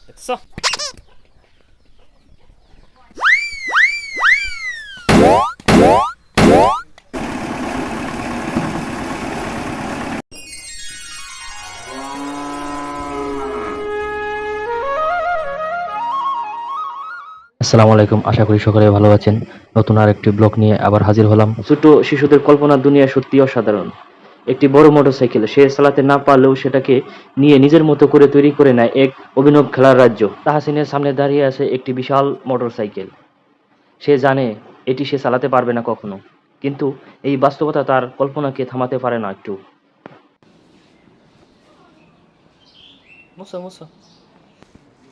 দেখছো? আসসালামু আলাইকুম, আশা করি সকলে ভালো আছেন। নতুন আর একটি ব্লগ নিয়ে আবার হাজির হলাম। ছোট শিশুদের কল্পনার দুনিয়া সত্যি অসাধারণ। একটি বড় মোটরসাইকেল সে চালাতে না পারলেও সেটাকে নিয়ে নিজের মতো করে তৈরি করে নেয় এক অভিনব খেলার রাজ্য। তাহসিনের সামনে দাঁড়িয়ে আছে একটি বিশাল মোটরসাইকেল। সে জানে এটি সে চালাতে পারবে না কখনো, কিন্তু এই বাস্তবতা তার কল্পনাকে থামাতে পারে না একটু। মুছো মুছো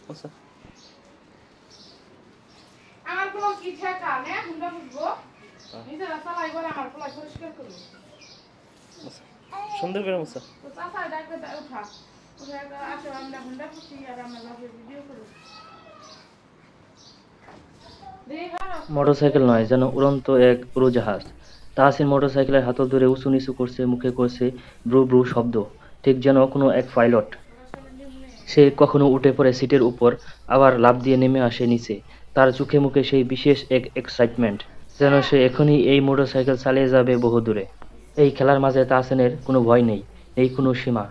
মুছো। আমার কোনো কি ঠেকা নে হুন্ডা বুঝবো নিজেরা চালাই করে আমার পোলা পরিষ্কার করবো মুছো। সুন্দর করে মুছো। তো চাষায় ডাকবে উঠা উঠে আসে আমরা হুন্ডা পুষি আর আমরা লাভে ভিডিও করি মোটরসাইকেল নয়, যেন উড়ন্ত এক উড়োজাহাজ। তাহসিন মোটরসাইকেলের হাতল ধরে উঁচু নিচু করছে, মুখে করছে ব্রু ব্রু শব্দ, ঠিক যেন কোনো এক পাইলট। সে কখনো উঠে পড়ে সিটের উপর, আবার লাফ দিয়ে নেমে আসে নিচে। তার চোখে মুখে সেই বিশেষ এক এক্সাইটমেন্ট, যেন সে এখনই এই মোটরসাইকেল চালিয়ে যাবে বহু দূরে। এই খেলার মাঝে তাহসিনের কোনো ভয় নেই, নেই কোনো সীমা।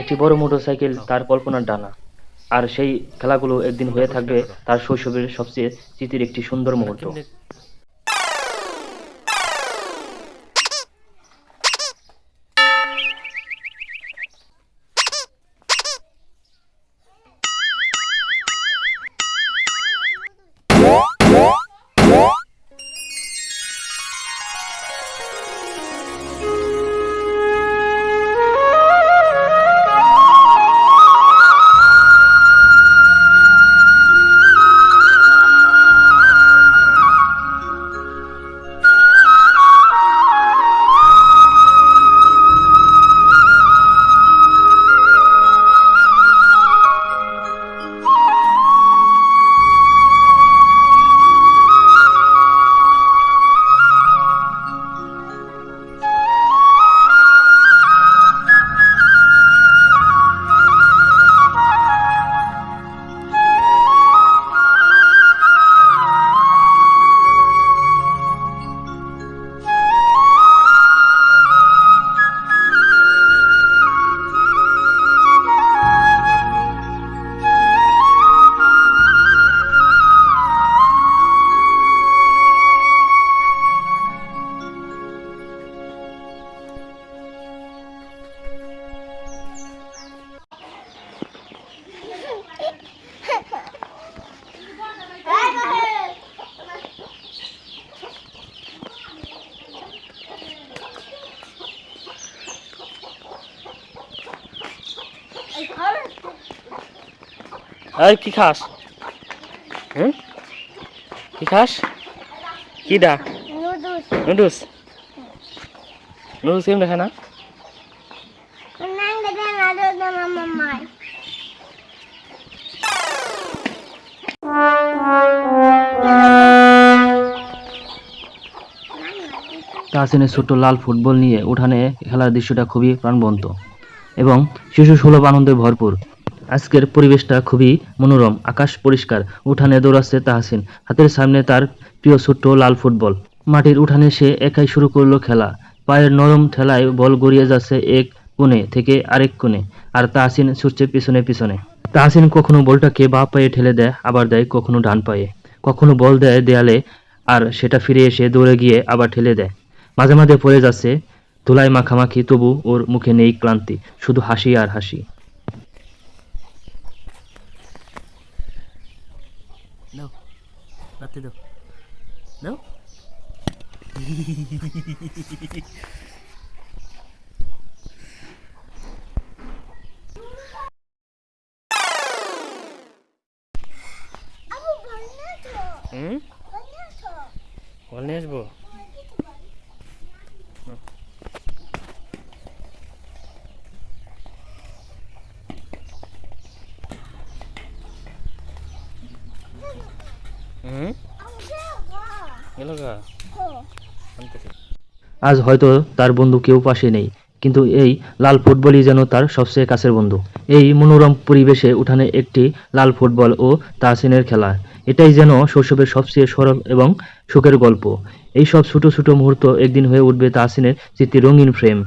একটি বড় মোটরসাইকেল তার কল্পনার ডানা, আর সেই খেলাগুলো একদিন হয়ে থাকবে তার শৈশবের সবচেয়ে স্মৃতির একটি সুন্দর মুহূর্ত। কেমনে? এই কি খাস? হুম? কি খাস? কি দা? নুডলস। নুডলস কেমন খায় না? তাহসিনের ছোট্ট লাল ফুটবল নিয়ে উঠানে খেলার দৃশ্যটা খুবই প্রাণবন্ত এবং শিশু সুলভ আনন্দে ভরপুর। আজকের পরিবেশটা খুবই মনোরম, আকাশ পরিষ্কার, উঠানে দৌড়াচ্ছে তাহসিন, হাতের সামনে তার প্রিয় ছোট্ট লাল ফুটবল। মাটির উঠানে সে একাই শুরু করলো খেলা। পায়ের নরম ঠেলায় বল গড়িয়ে যাচ্ছে এক কোণে থেকে আরেক কোণে, আর তাহসিন ছুটছে পিছনে পিছনে। তাহসিন কখনো বলটাকে বাঁ পায়ে ঠেলে দেয়, আবার দেয় কখনো ডান পায়ে, কখনো বল দেয় দেয়ালে আর সেটা ফিরে এসে দৌড়ে গিয়ে আবার ঠেলে দেয়। মাঝে মাঝে পড়ে যাচ্ছে ধুলায় মাখামাখি, তবু ওর মুখে নেই ক্লান্তি, শুধু হাসি আর হাসি। দাও, রাতে দাও। দাও। হুম? বল নিয়ে আসবো? হুম? গেল গা? আনতেছি। আজ হয়তো তার বন্ধু কেউ পাশে নেই, কিন্তু এই লাল ফুটবলই যেন তার সবচেয়ে কাছের বন্ধু। এই মনোরম পরিবেশে উঠানে একটি লাল ফুটবল ও তাহসিনের খেলা, এটাই যেন শৈশবের সবচেয়ে সরল এবং সুখের গল্প। এই সব ছোট ছোট মুহূর্ত একদিন হয়ে উঠবে তাহসিনের স্মৃতির রঙিন ফ্রেম।